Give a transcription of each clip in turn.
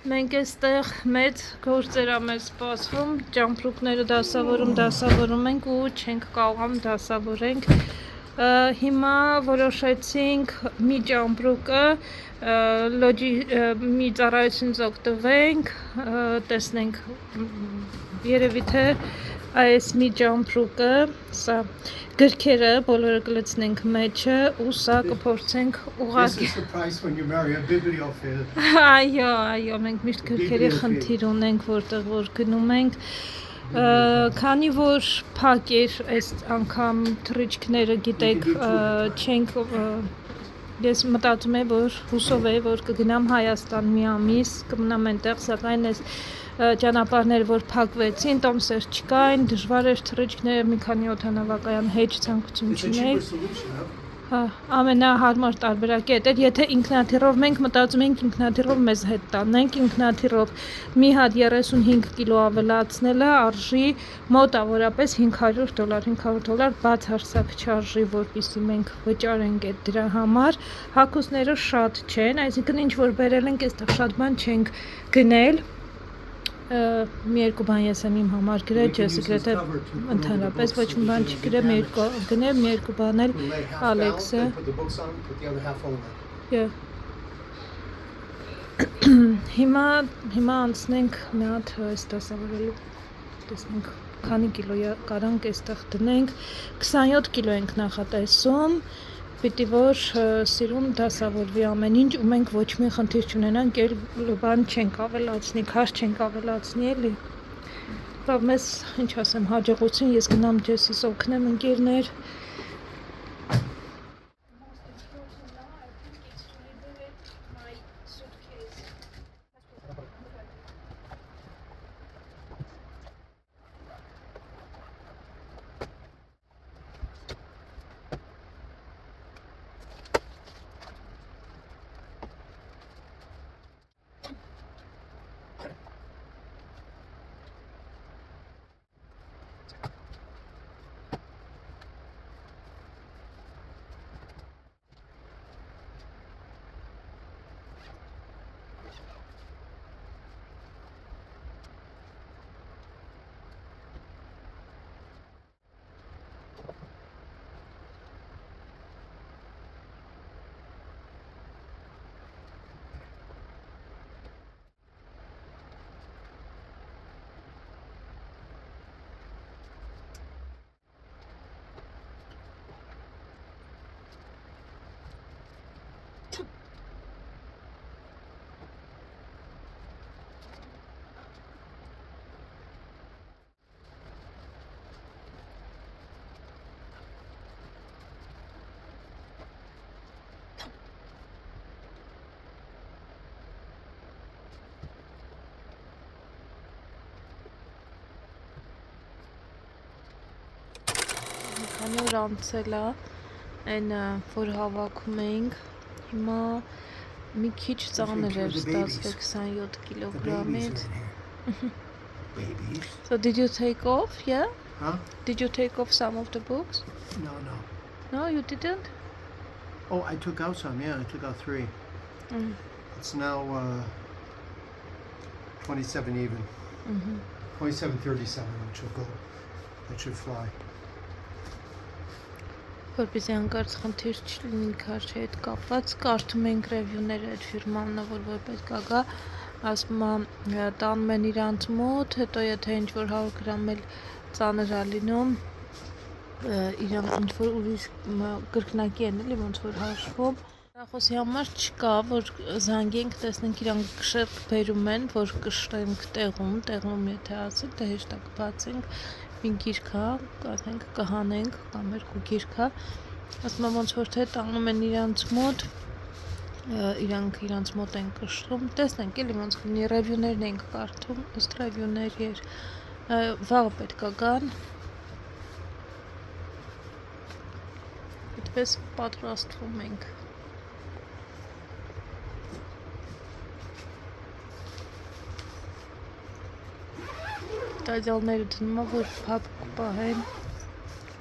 Մենք այստեղ մեծ գործեր ամեր սպասվում, ճամպրուկները դասավորում ենք ու չենք կարողանում դասավորենք։ Հիմա որոշեցինք մի ճամպրուկը մի ծառայությունից օգտվենք, տեսնենք երևի թե այս մի ճամպրուկը, սա գրքերը բոլորը կլցնենք մեջը ու սա կփորձենք ուղղակի։ Այո, մենք միշտ գրքերի խնդիր ունենք, որտեղ որ գնում ենք, քանի որ փակ էր այս անգամ թռիչքները, գիտեք, չենք ես մտածում եմ, որ հուսով եմ, որ կգնամ Հայաստան մի ամիս, կմնամ այնտեղ, սակայն այս ճանապարհները որ փակվեցին, տոմսեր չկային, դժվար էր թռիչքները մի քանի օդանավակայան հետ ցանկություն չուներ։ Ամենահարմար տարբերակը դա էր, եթե ինքնաթիռով մենք մտածում ենք ինքնաթիռով մեզ հետ տանենք, ինքնաթիռով մի հատ 35 կիլո ավելացնելը արժի մոտավորապես $500, բացարձակ չարժի, որպեսզի մենք վճարենք այդ դրա համար։ Հագուստները շատ չեն, այսինքն ինչ որ բերել ենք, այստեղ շատ բան չենք գնել։ Մի երկու բան ես եմ իմ համար գրել, ջեսի գրեթե ընդհանրապես ոչ մի բան չգրեմ, գնեմ մի երկու բան էլ Ալեքսը։ Հիմա անցնենք մի հատ այս դասավորելու, տեսնենք քանի կիլո կարանք այստեղ դնենք, 27 կիլո ենք նախատեսում, պիտի որ սիրուն դասավորվի ամեն ինչ ու մենք ոչ մի խնդիր չունենանք, էլ բան չենք ավելացնի, քաշ չենք ավելացնի էլի։ Բայց մեզ, ինչ ասեմ, հաջողություն, ես գնամ ջեսիս օգնեմ ընկերներ։ Քանի որ անցել է այն որ հավաքում էինք, հիմա մի քիչ ծանր էր ստացվել 27 կիլոգրամից։ So did you take off, yeah? Huh? Did you take off some of the books? No. No, you didn't? Oh, I took out some, yeah, I took out 3. It's now 27 even. 27.37, which will go. That should fly. Որպեսզի հանկարծ խնդիր չլինի քաշի հետ կապված, կարդում ենք ռևյուները այդ ֆիրման, որ պետք է գա, ասում է տանում են իրանց մոտ, հետո եթե ինչ-որ 100 գրամ էլ ծանր է լինում, իրանք ինչ-որ ուրիշ կրկնակի են էլի, ոնց որ հաշվում։ Հեռախոսի համար չկա, որ զանգենք, տեսնենք իրանք կշեռք բերում են, որ կշռենք տեղում եթե ասենք, դա հեշտ է կբացենք, մի գիրք է, կասենք կհանենք, կամ 2 գիրք է, ասում եմ ոնց որ թե տանում են իրանց մոտ, իրանք իրանց մոտ են կշռում, տեսնենք էլի ոնց կլինի, ռևյուներն ենք կարդում, ըստ ռևյուների էր, վաղը պետք է գան, այդպես պատրաստվում ենք։ Տադյալները դնում է, որ փափ կպահեն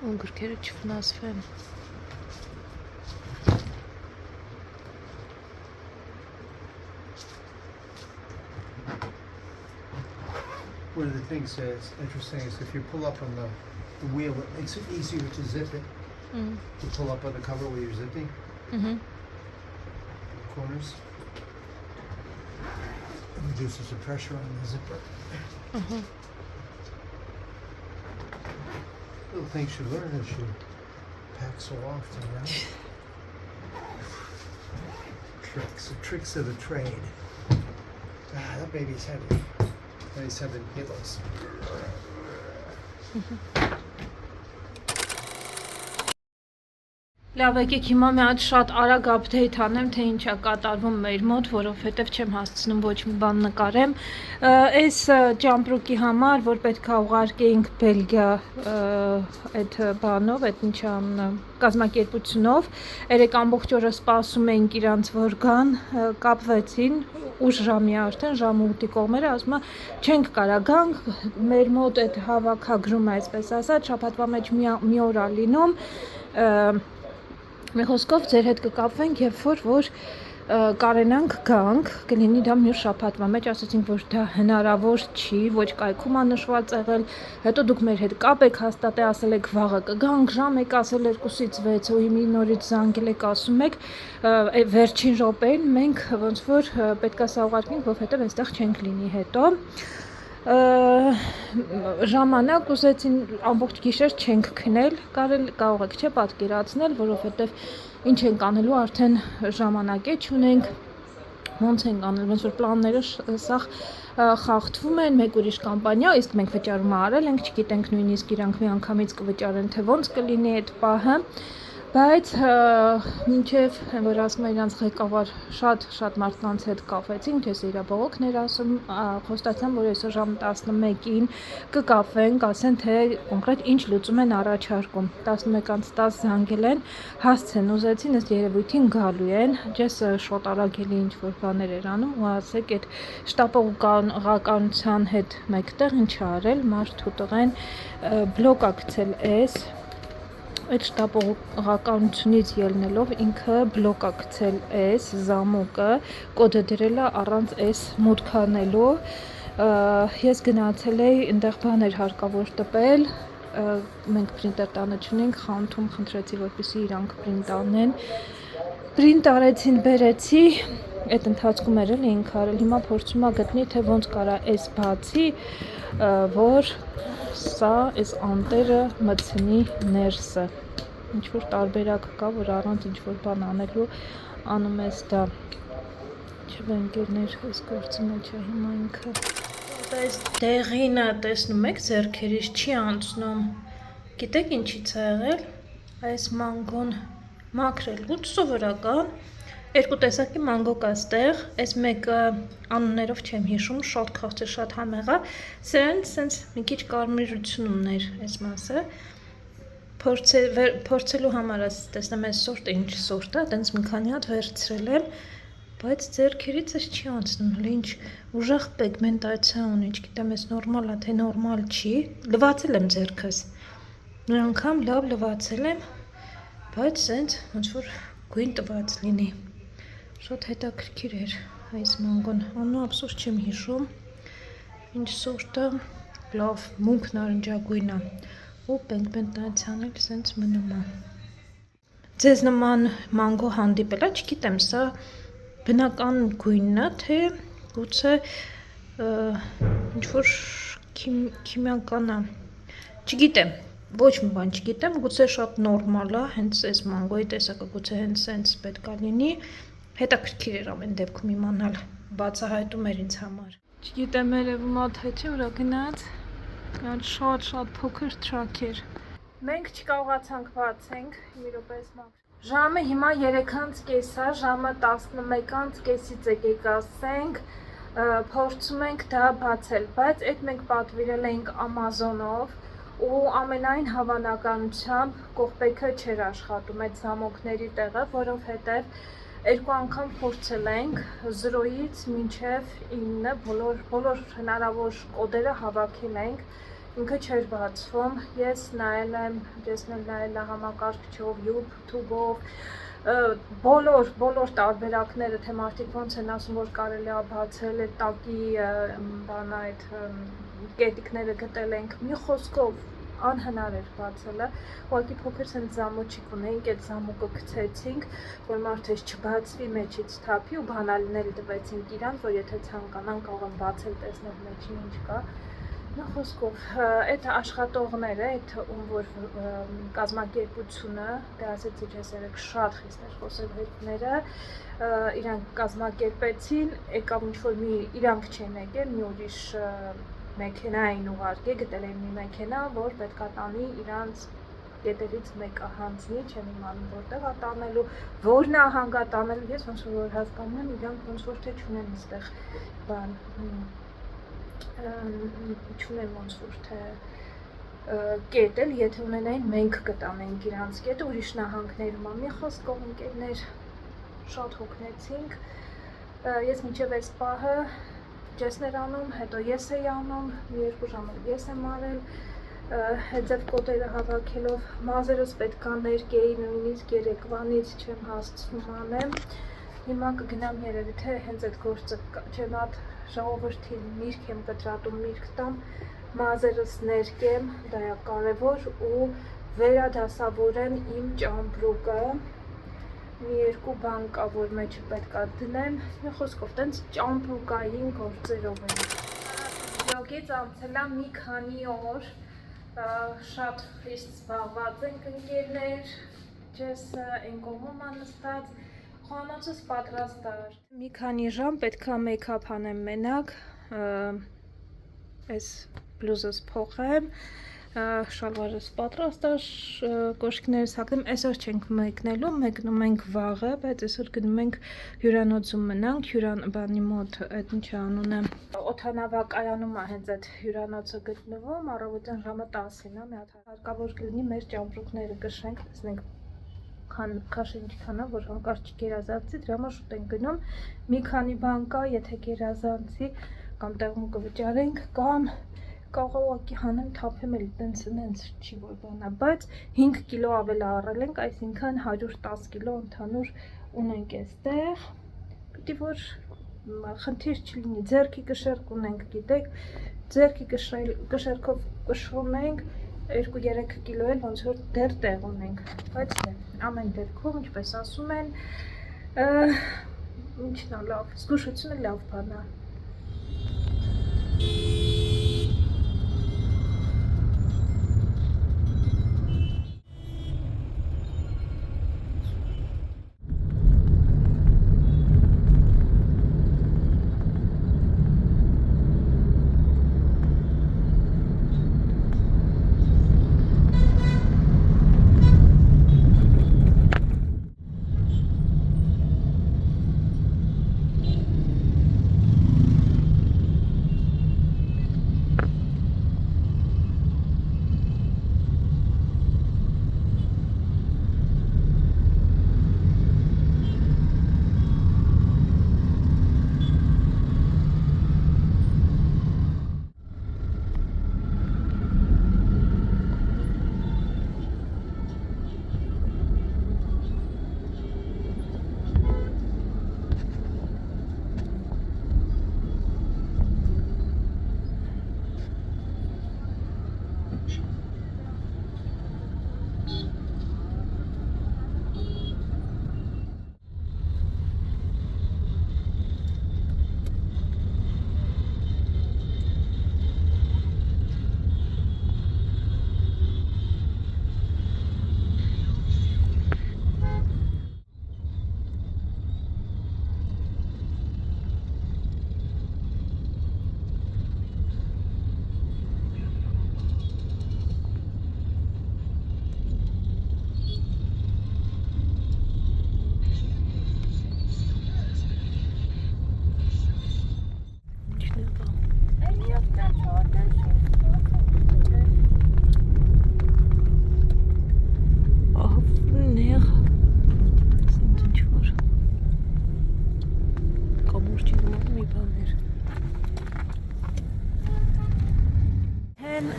ու գրքերը չվնասվեն։ one of the things that's interesting is if you pull up on the wheel, it makes it easier to zip it. To pull up on the cover where you're zipping. Corners. It reduces the pressure on the zipper. Little things you learn as you pack so often, right? The tricks of the trade. That baby's heavy. 27 kilos. Լավ, եկեք հիմա մի հատ շատ արագ update անեմ, թե ինչ է կատարվում մեր մոտ, որովհետև չեմ հասցնում ոչ մի բան նկարեմ։ Այս ջամպրուկի համար, որ պետք է ուղարկեինք Բելգիա այդ բանով, այդ ինչ անունը, կազմակերպությունով, երեք ամբողջ օրը սպասում էինք իրանց որ գան, կապվեցին, ուշ ժամի արդեն, ժամը 8-ի կողմերը, ասում է, չենք կարա գանք, մեր մոտ այդ հավաքագրումը, այսպես ասած, շաբաթվա մեջ մի օր է լինում, Մի խոսքով ձեր հետ կկապվենք, երբ որ կարենանք գանք, կլինի դա մյուս շաբաթվա մեջ, ասացինք, որ դա հնարավոր չի, ոչ կայքում է նշված եղել, հետո դուք մեր հետ կապ եք հաստատել, ասել եք վաղը կգանք, ժամ եք ասել 2-ից 6, ու հիմի նորից զանգել եք ասում եք, վերջին րոպեին մենք ոնց որ պետք է սա ուղարկենք, որովհետև այստեղ չենք լինի հետո ժամանակ ուզեցին ամբողջ գիշեր չենք քնել, կարող եք չէ պատկերացնել, որովհետև ինչ ենք անելու արդեն ժամանակ է չունենք, ոնց ենք անել, ոնց որ պլանները սաղ խախտվում են, մեկ ուրիշ կամպանիա, իսկ մենք վճարումը արել ենք, չգիտենք նույնիսկ իրանք մի անգամից կվճարեն, թե ոնց կլինի այդ պահը, բայց մինչև որ ասում եմ իրանց ղեկավար շատ մարդկանց հետ կապվեցինք, ես իրա բողոքներ ասում, խոստացան, որ այսօր ժամը 11-ին կկապվենք, ասեն, թե կոնկրետ ինչ լուծում են առաջարկում։ 11:10 զանգել են, հասցեն ուզեցին, ըստ երևույթին գալու են, ջես շոտ արագ էլի ինչ որ բաներ էր անում, ու ասեք այդ շտապողականության հետ մեկտեղ ինչ արել, մարդու տղեն բլոկ ակցել էս այդ շտապողականությունից ելնելով ինքը բլոկ ակցել էս զամոկը, կոդը դրել է առանց էս մուտքանելու, ես գնացել էի, այնտեղ բաներ հարկավոր տպել, մենք պրինտեր տանը չունենք, խանութում խնդրեցի, որպեսզի իրանք պրինտ անեն, պրինտ արեցին, բերեցի, այդ ընթացքում էր էլ ինք արել, հիմա փորձում է գտնի, թե ոնց կարա էս բացի, որ սա այս անտերը մտցնի ներսը, ինչ-որ տարբերակ կա, որ առանց ինչ-որ բան անելու անում ես դա, չվենգերներ այս գործի մեջ է հիմա ինքը, այս դեղինը տեսնում եք ձեռքերից չի անցնում, գիտեք ինչից է եղել, այս մանգոն մաքրելուց սովորական, երկու տեսակի մանգո կա ստեղ, այս մեկը անուններով չեմ հիշում, շատ քաղցր, շատ համեղա, սրան սենց մի քիչ կարմիրություն ուներ այս մասը, փորձելու համար տեսնեմ այս սորտը ինչ սորտ է, տենց մի քանի հատ վերցրել եմ, բայց ձեռքերից էս չի անցնում, ինչ ուժեղ պիգմենտացիա ունի, չգիտեմ էս նորմալ է, թե նորմալ չի, լվացել եմ ձեռքս, նույն անգամ լավ լվացել եմ, բայց սենց ոնց որ գույն տված լինի, շատ հետաքրքիր էր այս մանգոն, անունը ափսոս չեմ հիշում, ինչ սորտը, լավ մուգ նարնջագույն է, ու պիգմենտացիան էլ սենց մնում է, ձեզ նման մանգո հանդիպել է, չգիտեմ, սա բնական գույնն է, թե գուցե ինչ-որ քիմիական է, չգիտեմ, ոչ մի բան չգիտեմ, գուցե շատ նորմալ է, հենց այս մանգոյի տեսակը գուցե հենց սենց պետք է լինի, հետաքրքիր էր ամեն դեպքում իմանալ, բացահայտում էր ինձ համար։ Չգիտեմ երևում է թե չի ուրա գնաց, շատ փոքր թրակ էր։ Մենք չկարողացանք բացենք, մի րոպե մաքր։ Ժամը հիմա 3:30 է, ժամը 11:30-ից եկեք ասենք, փորձում ենք դա բացել, բայց այդ մենք պատվիրել էինք Amazon-ով ու ամենայն հավանականությամբ կողպեքը չէր աշխատում այդ զամոկների տեղը, որովհետև երկու անգամ փորձել ենք 0-ից մինչև 9 բոլոր հնարավոր կոդերը հավաքել ենք, ինքը չէր բացվում, ես նայել եմ համակարգչով, YouTube-ով, բոլոր տարբերակները, թե մարդիկ ոնց են ասում, որ կարելի է բացել այդ տակի բան այդ կետիկները գտել ենք, մի խոսքով անհնար էր բացելը, ուղղակի փոքր սենց զամոչիկ ունեինք, այդ զամուկը գցեցինք, որ մարդը չբացվի, մեջից թափի ու բանալիներ տվեցինք իրան, որ եթե ցանկանան կարող են բացել, տեսնել մեջին ինչ կա։ Մի խոսքով, այդ աշխատողները, այդ ում որ կազմակերպությունը, դե ասեցի ես երեք շատ խիստ էր խոսել հետները, իրանք կազմակերպեցին, եկավ ինչ-որ իրանք չեն եկել, մի ուրիշ մեքենա էին ուղարկել, գտել էին մի մեքենա, որ պետք է տանի իրանց գետերից մեկը հանձնի, չեմ իմանում որտեղ է տանելու, որ նահանգ է տանելու, ես ոնց որ հասկանում եմ, իրանք ոնց որ թե չունեն այստեղ բան չունեն ոնց որ թե կետ էլ, եթե ունենային մենք կտանենք իրանց կետը, ուրիշ նահանգներում մի խոսքով ընկերներ շատ հոգնեցինք, ես մինչև այս պահը ջեսն էր անում, հետո ես էի անում, մի 2 ժամ ես եմ արել, հետև կոտերը հավաքելով, մազերս պետք է ներկեի նույնիսկ երեկվանից չեմ հասցնում անեմ, հիմա կգնամ երևի թե հենց այդ գործը չեմ հատ ժողովրդի միրգ եմ կտրատում, միրգ տամ, մազերս ներկեմ, դա է կարևոր ու վերադասավորեմ իմ ճամպրուկը, մի 2 բան կա, որ մեջը պետք է դնեմ, մի խոսքով տենց ճամպրուկային գործերով եմ։ Վլոգից անցել է մի քանի օր, շատ խիստ զբաղված ենք ընկերներ, ջեսը այն կողմում անստած, խոհանոցս պատրաստ էր։ Մի քանի ժամ պետք է մեյքափ անեմ մենակ, այս բլուզս փոխեմ, շալվարս պատրաստ է, կոշիկներս հագնեմ, այսօր չենք մեկնելու, մեկնում ենք վաղը, բայց այսօր գնում ենք հյուրանոցում մնանք, բանի մոտ այդ ինչ անուն է, օդանավակայանում է հենց այդ հյուրանոցը գտնվում, առավոտյան ժամը 10-ին է, մի հատ հարկավոր կլինի մեր ճամպրուկները կշենք, տեսնենք քաշը ինչքան է, որ հանկարծ չգերազանցի, դրա համար շուտ ենք գնում, մի քանի բան կա, եթե գերազանցի կամ տեղում կվճարենք, կամ կարող ուղղակի հանեմ, թափեմ էլ տենց չի որ բանա, բայց 5 կիլո ավել առել ենք, այսինքն 110 կիլո ընդհանուր ունենք այստեղ, պիտի որ խնդիր չլինի, ձեռքի կշերք ունենք, գիտեք, ձեռքի կշերքով կշռում ենք, 2-3 կիլո էլ ոնց որ դեռ տեղ ունենք, բայց դե, ամեն դեպքում, ինչպես ասում են, ինչն է լավ, զգուշությունը լավ բան է։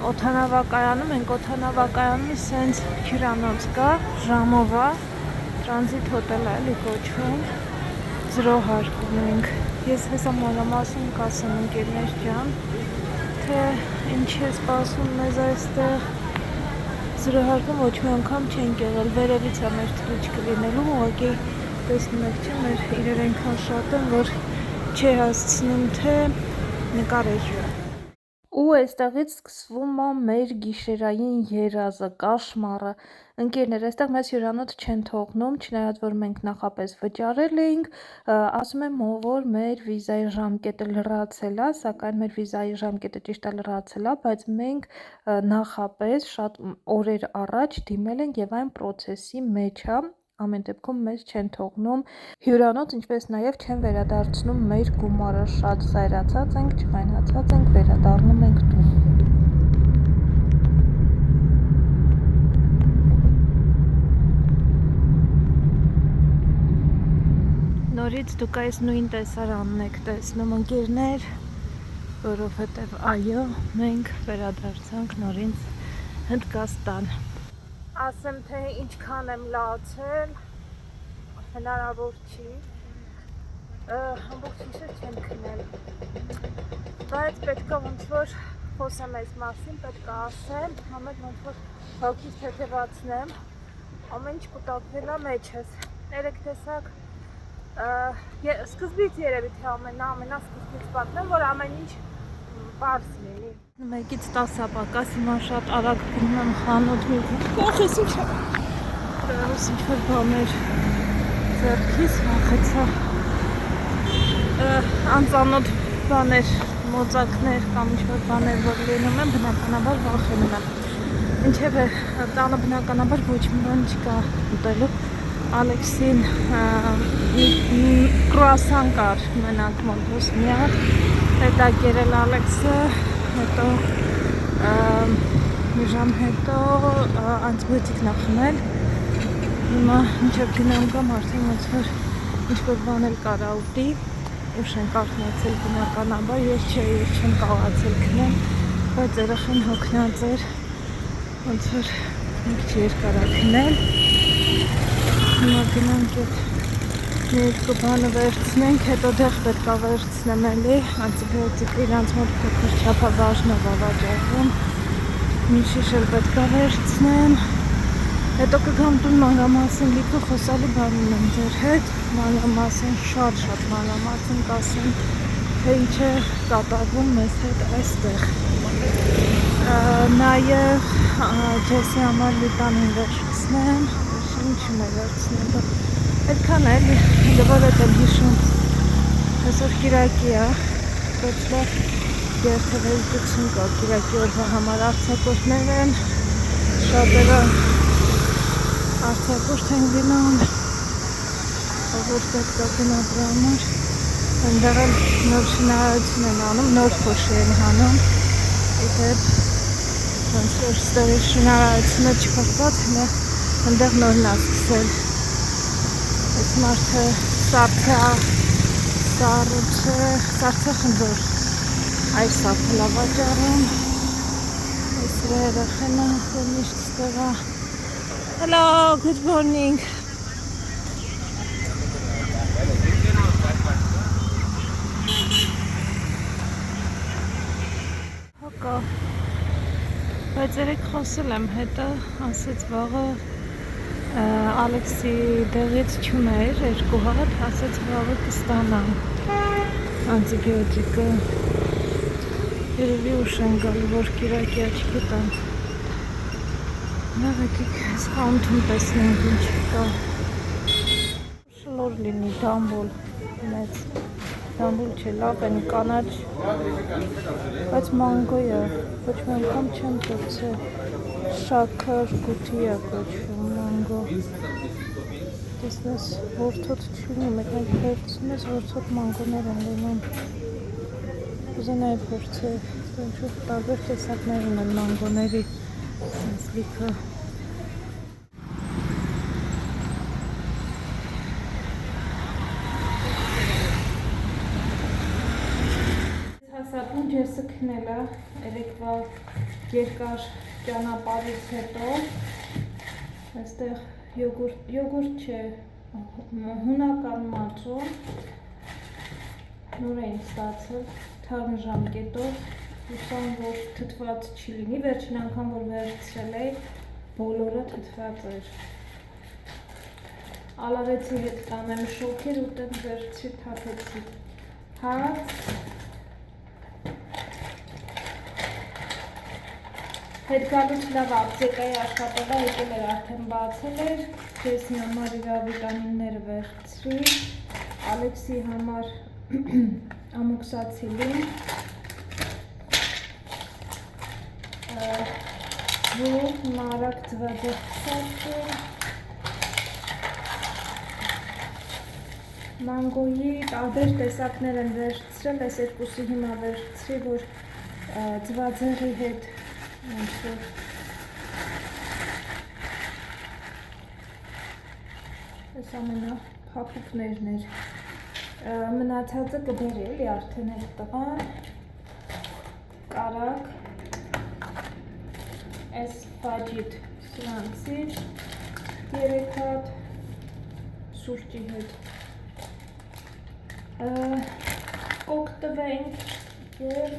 Օդանավակայանում ենք, օդանավակայանում սենց հյուրանոց կա, ժամով է, Transit hotel էլի կոչվում, 0 հարկում ենք, ես հեսա մանրամասն կասեմ ընկերներ ջան, թե ինչ է սպասում մեզ այստեղ, 0 հարկում ոչ մի անգամ չենք եղել, վերևից է մեր թրիչքը լինելու, ուղղակի տեսնում եք չէ, մեր իրեր այնքան շատ են, որ չի հասցնում թե նկարել։ Ու այստեղից սկսվում է մեր գիշերային երազը, կաշմարը։ Ընկերներ, այստեղ մեզ հյուրանոց չեն թողնում, չնայած որ մենք նախապես վճարել էինք, ասում եմ, որ մեր վիզայի ժամկետը լրացել է, սակայն մեր վիզայի ժամկետը ճիշտ է լրացել է, բայց մենք նախապես շատ օրեր առաջ դիմել ենք եւ այն process-ի մեջ է, ամեն դեպքում մեզ չեն թողնում հյուրանոց, ինչպես նաև չեն վերադարձնում մեր գումարը, շատ զայրացած ենք, ջղայնացած ենք, վերադառնում ենք տուն։ Նորից դուք այս նույն տեսարանն եք տեսնում ընկերներ, որովհետև այո, մենք վերադարձանք նորից Հնդկաստան։ Ասեմ, թե ինչքան եմ լացել, հնարավոր չի, ամբողջ ինչեր չեմ քնել, բայց պետք է ոնց որ խոսեմ այս մասին, պետք է ասեմ, համեր ոնց որ հոգիս թեթևացնեմ, ամեն ինչ կուտակվել է մեջս, երեք տեսակ, սկզբից երևի թե ամենասկզբից պատմեմ, որ ամեն ինչ պարզ լինի։ 1-ից 10 պակաս, հիմա շատ արագ գնում եմ խանութ մի կախես ինչ է, դրահուս ինչ-որ բաներ ձեռքիս վախեցա, անծանոթ բաներ, մոծակներ կամ ինչ-որ բաներ, որ լինում են, բնականաբար վախենում եմ։ Ինչև է, տանը բնականաբար ոչ մի բան չկա ուտելու, Ալեքսին կրուասան կար մենակ մոտոս մի հատ, հետա կերել Ալեքսը, հետո մի ժամ հետո անտիբիոտիկ նախմել, հիմա մինչև գնամ գամ արդեն ոնց որ ինչ-որ բան էլ կարա ուտի, ուշ ենք արթնացել բնականաբար, ես չեմ կարողացել քնել, բայց երեխան հոգնած էր, ոնց որ մի քիչ երկար ա քնել, հիմա գնանք այդ երկու բանը վերցնենք, հետո դեղ պետք է վերցնեմ էլի, անտիբիոտիկը իրանց մոտ փոքր չափաբաժնով ա վաճառվում, մի շիշ էլ պետք է վերցնեմ, հետո կգամ տուն մանրամասն լիքը խոսալու բան ունեմ ձեր հետ, մանրամասն շատ մանրամասն կասեմ, թե ինչ է կատարվում մեզ հետ այստեղ, նաև ջեսի համար լիտան են վերջացնեմ, ինչում է վերցնելու, այդքան էլ, դվոր էտ եմ հիշում, այսօր կիրակի է, ոչ լավ երթևեկություն կա, կիրակի օրվա համար արձակորդներ են, շատերը արձակորդ են գնում, որ պետք է գնա դրա համար, այնտեղ էլ նոր շինարարություն են անում, նոր փոշի են հանում, իդեպ ոնց որ ստեղի շինարարությունը չփրկված, այնտեղ նորն է սկսել, այս մարդը սարդը խնձոր, այս սարդը լավաճարում, այս երեխենը, որ միշտ ստեղ է, hello, good morning, հակա, բայց երեք խոսել եմ հետը, ասեց վաղը Ալեքսի դեղից չուներ, երկու հատ, ասեց վաղը կստանամ անտիբիոտիկը, երևի ուշ են գալու, որ կիրակյա չգտան, լավ եկեք այս խանութում տեսնենք ինչ կա, շլոր լինի, դամբոլ, մեծ, դամբոլ չէ, լավ են կանաչ, բայց մանգոյ է, ոչ մի անգամ չեմ փորձել, շաքար գութի է կոչվում, մանգո, տեսնես որդոտ չունի, մեկ վերցնում ես որդոտ մանգոներ են լինում, ուզենայի փորձել, ինչ-որ տարբեր տեսակներ ունեն մանգոների, այս լիքը, հասապուն ջեսը քնել է, երեկվա երկար ճանապարհից հետո, այստեղ Յոգուրտ չէ, հունական մածուն, նոր էին ստացել, թարմ ժամկետով, ուսան, որ թթված չի լինի, վերջին անգամ, որ վերցրել էի, բոլորը թթված էր։ Ալավեցի հետ կանեմ շոքեր, ուտեմ վերցրի թափեցի հաց, հետ գալուց լավ ապտեկայի աշխատելա եկել էր արդեն բացել էր, քեզի համար իր վիտամինները վերցրի, Ալեքսի համար ամոքսացիլին, ու մարակ ձվածեղսացի, մանգոյի տարբեր տեսակներ են վերցրել, այս երկուսի հիմա վերցրի, որ ձվածեղի հետ ինչ-որ այս ամենա փափուկներն էր, մնացածը կբերի էլի արդեն այդ տղան, կարակ, այս ֆաջիտ սրանցից, 3 հատ, սուրճի հետ, կոկ տվենք և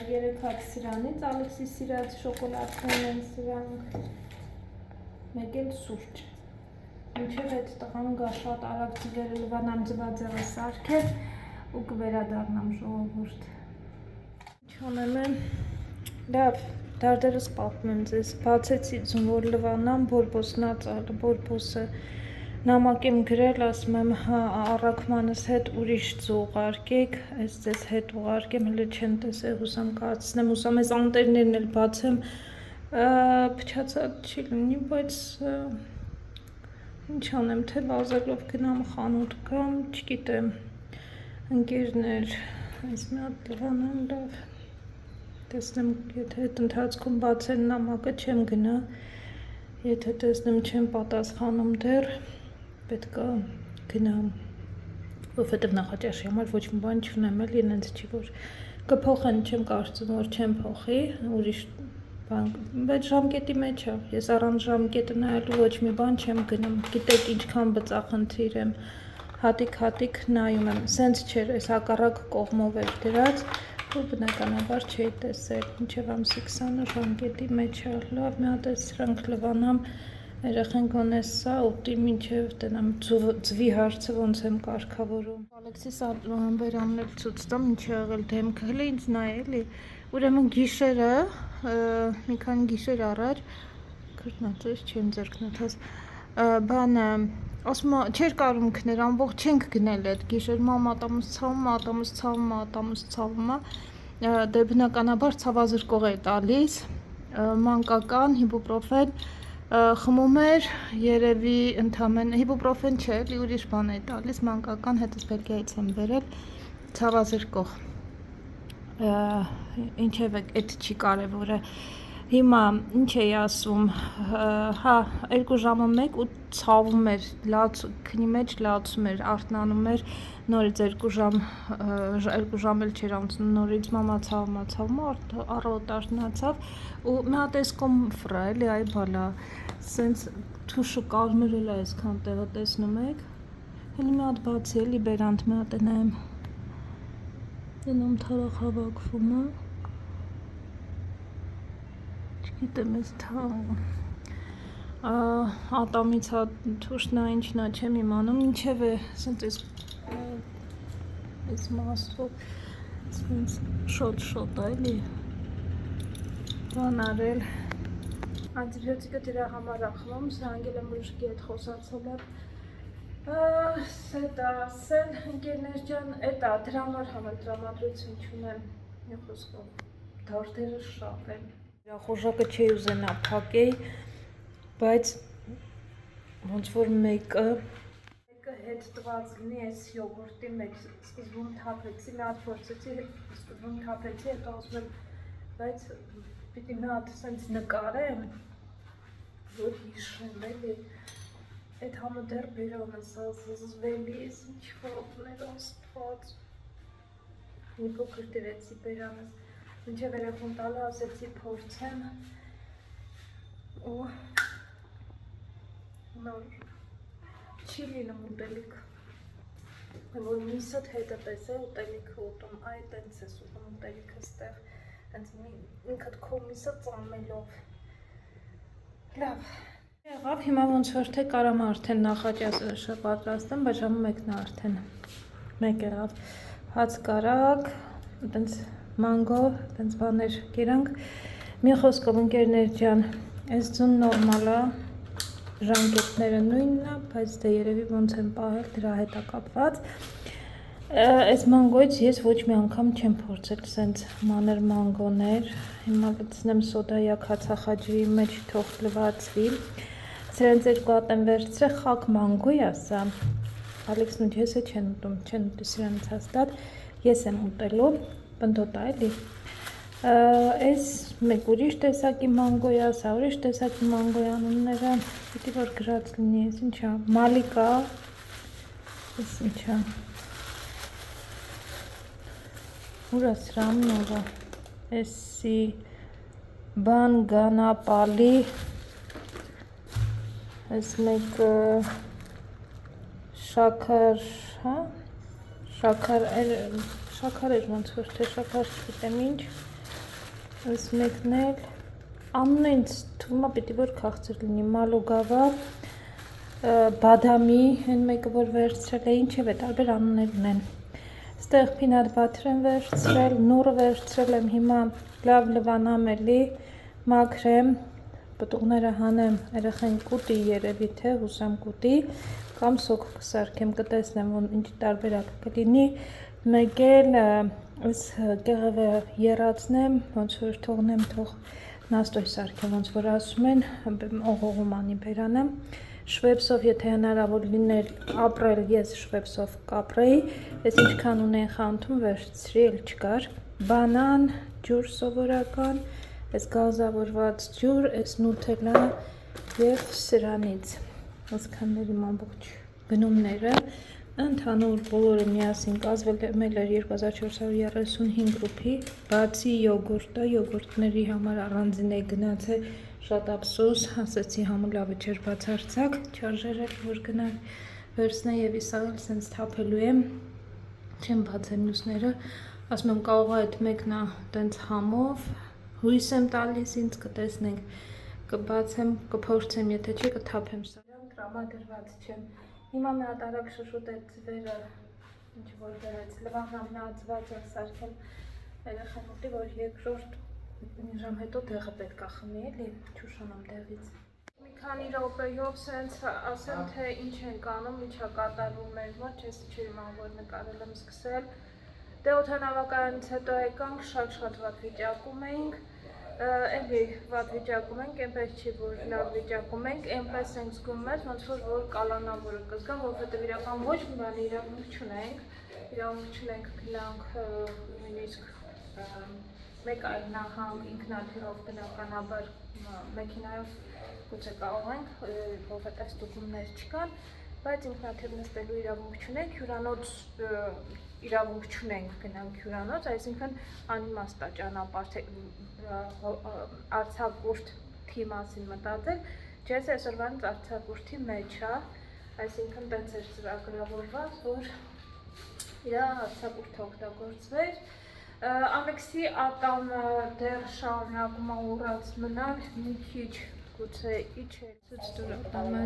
3 հատ սրանից, Ալեքսի սիրած շոկոլադներն են սրանք, մեկ էլ սուրճ, մինչև այդ տղան գա շատ արագ ձվերը լվանամ ձվածեղը սարքել ու կվերադառնամ ժողովուրդ։ Ինչ անեմ եմ, լավ, դարդերս պատմեմ ձեզ, բացեցի ձնվոր լվանամ, բորբոսը նամակ եմ գրել, ասում եմ, հա, առաքմանս հետ ուրիշ ուղարկեք, այս ձեզ հետ ուղարկեմ, հլը չեն տեսել, հուսամ կացնեմ, հուսամ այս անտերներն էլ բացեմ, փչացած չի լինի, բայց ինչ անեմ, թե վազելով գնամ խանութ կամ, չգիտեմ, ընկերներ, այս մի հատ լվանամ, լավ, տեսնեմ, եթե այդ ընթացքում բացեն նամակը չեմ գնա, եթե տեսնեմ չեմ պատասխանում դեռ, պետք է գնամ, որովհետև նախաճաշի համար ոչ մի բան չունեմ էլ, ինձ չի, որ կփոխեն, չեմ կարծում, որ չեմ փոխի, ուրիշ բան, բայց ժամկետի մեջ է, ես առանց ժամկետը նայելու ոչ մի բան չեմ գնում, գիտեք ինչքան բծախնդիր եմ, հատիկ նայում եմ, սենց չէր, այս հակառակ կողմով էր դրած, ու բնականաբար չէի տեսել, մինչև ամսի 20-ը ժամկետի մեջ է, լավ, մի հատ այս սրանք լվանամ, երեխեն գոնե սա ուտի մինչև տնամ ձվի հարցը ոնց եմ կարգավորում։ Ալեքսիս բերանն էլ ցույց տամ ինչ է եղել դեմքը, հələ ինձ նայ էլի։ Ուրեմն գիշերը, մի քանի գիշեր առաջ քրտնացած չեմ ձեռքնաթած, բանը ասում չէր կարում քներ, ամբողջ չենք գնել այդ գիշեր, ատամս ցավում, դե բնականաբար ցավազրկող է տալիս, մանկական, իբուպրոֆեն խմում էր, երևի ընդամենը, իբուպրոֆեն չէ, էլի ուրիշ բան է տալիս, մանկական հետս Բելգիայից եմ բերել, ցավազրկող, ինչև էդ չի կարևորը, հիմա ինչ էի ասում, հա, 2 ժամը 1 ու ցավում էր, քնի մեջ լացում էր, արթնանում էր, նորից 2 ժամ էլ չէր անցնում, նորից մամա ցավում, առավոտ արթնացավ ու մի հատ էս կոմֆրա էլի այ բալա, սենց թուշը կարմրել է այսքան տեղը տեսնում եք, հելի մի հատ բացի էլի բերանդ մի հատ նայեմ, դնում թարախավակվում է, չգիտեմ ես ատամից թուշնա ինչնա չեմ իմանում, ինչև է սենց այս մասով սենց շոտ էլի բան արել, անտիբիոտիկը դրա համար ախվում, սրանգել եմ բժշկի հետ խոսացել եմ, սետ ասել, ընկերներ ջան, էտա դրա համար համել տրամադրություն չունեմ, մի խոսքով, դարդերը շատ են, խոժակը չի ուզենա փակեի, բայց ոնց որ մեկը հետ տված լինի այս յոգուրտի մեջ, սկզբում թափեցի, մի հատ փորձեցի, սկզբում թափեցի, հետո ասում եմ, բայց պիտի մի հատ սենց նկարեմ, որ հիշեմ էլի, այդ համը դեռ բերանս զզվելիս, ինչ խորոպներ աստված, մի փոքր դրեցի բերանս, մինչև երեխուն տալը ասեցի փորձեմ, ու նոր չի լինում ուտելիք։ Որ միսդ հետը տեսե ուտելիքը ուտում, այ տենց ես ուտում ուտելիքը ստեղ, հենց ինքդ քո միսը ծամելով։ Լավ։ Եղավ, հիմա ոնց որ թե կարամ արդեն նախաճաշը պատրաստեմ, բայց ժամը 1-ն է արդեն։ 1 եղավ, հաց կարակ, տենց մանգո, տենց բաներ կերանք։ Մի խոսքով ընկերներ ջան, այս ձուն նորմալ է, ժանգետները նույնն է, բայց դե երևի ոնց եմ պահել դրա հետ է կապված։ Այս մանգոից ես ոչ մի անգամ չեմ փորձել սենց մանր մանգոներ, հիմա լցնեմ սոդայա քացախաջրի մեջ թող լվացվի, սրանց 2 հատ եմ վերցրել, խակ մանգոյ է սա, Ալեքսն ու ես չեն ուտում, չեն ուտի սրանց հաստատ, ես եմ ուտելու, բնդոտ է էլի, այս մեկ ուրիշ տեսակի մանգոյ է, սա ուրիշ տեսակի մանգոյ անունները, պիտի որ գրած լինի, ես ինչա, մալիկա, ես ինչա, ուրա սրամնովը, էսի բանգանապալի, այս մեկը շաքար, հա, շաքար էր ոնց որ թե շաքար չգիտեմ ինչ, այս մեկն էլ, անունը ինձ թվում է պիտի որ քաղցր լինի, մալուգավա, բադամի, հեն մեկը որ վերցրել է, ինչև է, տարբեր անուններ ունեն, ստեղ պինատ բաթր եմ վերցրել, նուրը վերցրել եմ, հիմա լավ լվանամ էլի, մաքրեմ, պտուղները հանեմ, երեխեն կուտի երևի թե, հուսամ կուտի, կամ սոկ կսարքեմ, կտեսնեմ, ինչ տարբերակ կլինի, մեկ էլ այս կեղևը եռացնեմ, ոնց որ թողնեմ, թող նաստոյ սարքեմ, ոնց որ ասում են, օղողումանի բերանեմ, շվեպսով, եթե հնարավոր լիներ ապրել, ես շվեպսով կապրեի, ես ինչքան ունեն խանութում վերցրի, էլ չկար, բանան, ջուր սովորական, այս գազավորված ջուր, այս նութելա և սրանից, ասքաններ իմ ամբողջ գնումները, ընդհանուր բոլորը միասին կազմել էր 2435 ռուփի, բացի յոգուրտը, յոգուրտների համար առանձին է գնացել, շատ ափսոս, ասեցի համը լավը չէր բացարձակ, չարժեր էր որ գնալ վերցնե և իսա էլ սենց թափելու եմ, չեմ բացել մյուսները, ասում եմ կարող է այդ մեկն է տենց համով, հույս եմ տալիս ինձ կտեսնենք, կբացեմ, կփորձեմ, եթե չի կթափեմ սա, տրամադրված չեմ, հիմա մի հատ արագ շշուտ այդ ձվերը, ինչ որ դրեց, լվանամնացված է սարքեմ, երեխան ուտի, որ երկրորդ ժամ հետո դեղը պետք է խմի, էլի, չուշանամ դեղից։ Մի քանի րոպեով սենց ասեմ, թե ինչ ենք անում, ինչ է կատարվում մեր մոտ, ես չէի իման, որ նկարել եմ սկսել։ Դե օդանավակայանից հետո եկանք, շատ վատ վիճակում էինք, էլի վատ վիճակում ենք, այնպես չի, որ լավ վիճակում ենք, այնպես ենք զգում մեզ, ոնց որ կալանավորը կզգամ, որովհետև իրական ոչ մի բանի իրավունք չունենք գնանք նույնիսկ մեկ այլ նահանգ ինքնաթիռով բնականաբար մեքենայով գուցե կարող ենք, որովհետև ստուգումներ չկան, բայց ինքնաթիռ նստելու իրավունք չունենք, հյուրանոց իրավունք չունենք գնանք հյուրանոց, այսինքն անիմաստ է ճանապարհ արձակուրդի մասին մտածել, չես այսօրվանից արձակուրդի մեջ է, այսինքն տենց էր ծրագրավորված, որ իր արձակուրդը օգտագործվեր, Ալեքսի ատամը դեռ շարունակում է ուռած մնալ, մի քիչ գուցե իջել, ցույց տուր ատամը,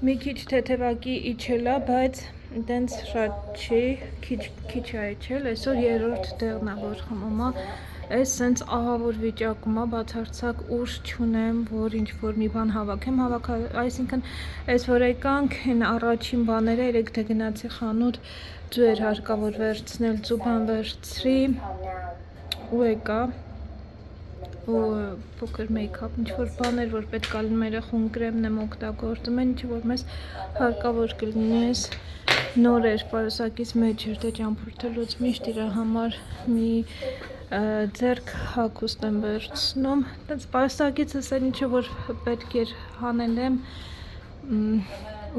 մի քիչ թեթևակի իջել է, բայց տենց շատ չի, քիչ է իջել, այսօր երրորդ դեղն է, որ խմում է, այս սենց ահավոր վիճակում է, բացարձակ ուժ չունեմ, որ ինչ-որ մի բան հավաքեմ, այսինքն այս որ եկանք, հեն առաջին բաները, երեկ դե գնացի խանութ, ձուեր հարկավոր վերցնել, ձուբան վերցրի, ու եկա, ու փոքր մեյքափ, ինչ-որ բաներ, որ պետք է լինում երեխուն կրեմն եմ օգտագործում են, ինչ-որ մեզ հարկավոր կլինի ես նոր էր, պարուսակից մեջ էր, դե ճամփորդելուց միշտ իրա համար մի ձեռք հագուստ եմ վերցնում, տենց պարուսակից ասել ինչը որ պետք էր հանել եմ,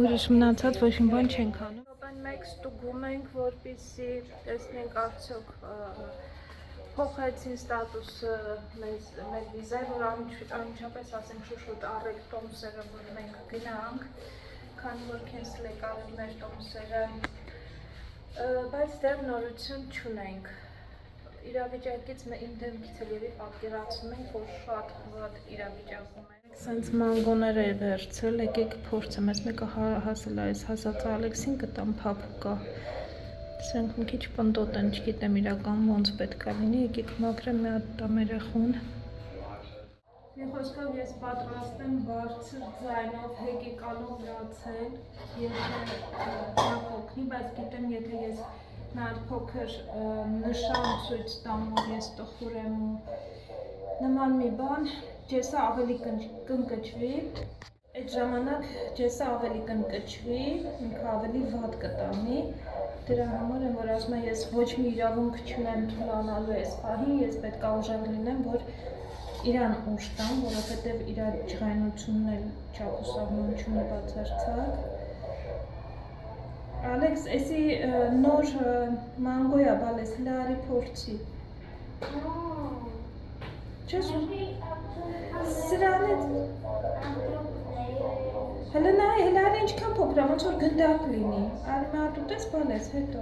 ուրիշ մնացած ոչ մի բան չենք անում։ Մեկ ստուգում ենք, որպեսզի տեսնենք արդյոք փոխեցին ստատուսը մեր վիզայի, որ անմիջապես ասենք շուշուտ առեք տոմսերը, որ մենք գնանք, քանի որ cancel եք արել մեր տոմսերը, բայց դեռ նորություն չունենք։ Իրավիճակից իմ դեմքից էլ եւի պատկերացնում ենք, որ շատ վատ իրավիճակում ենք։ Սենց մանգոներ էր վերցրել, եկեք փորձեմ, ես մեկը հասել է, այս հասած Ալեքսին գտամ փափուկա։ Սրանք մի քիչ պնդոտ են, չգիտեմ իրական ոնց պետք է լինի, եկեք մաքրեմ մի հատ տամ երախուն։ Մի խոսքով ես պատրաստ եմ բարձր ձայնով հեկեկանով լացել, եթե նա օգնի, բայց գիտեմ, եթե ես նա փոքր նշան ցույց տամ, որ ես տխուր եմ ու նման մի բան, ջեսը ավելի կընկճվի, այդ ժամանակ ջեսը ավելի կընկճվի, ինքը ավելի վատ կտանի, դրա համար եմ, որ ասում եմ, ես ոչ մի իրավունք չունեմ թուլանալու այս պահին, ես պետք է ուժեղ լինեմ, որ իրան ուժ տամ, որովհետև իր ջղայնությունն էլ չափուսավման չունի բացարձակ։ Ալեքս, էսի նոր մանգոյա բալես, հլարի փորձի։ Չես ու։ Սրանից։ Հլը նայ, հլարի ինչքան փոքր, ոնց որ գնդակ լինի։ Արի մատ ուտես բալես, հետո։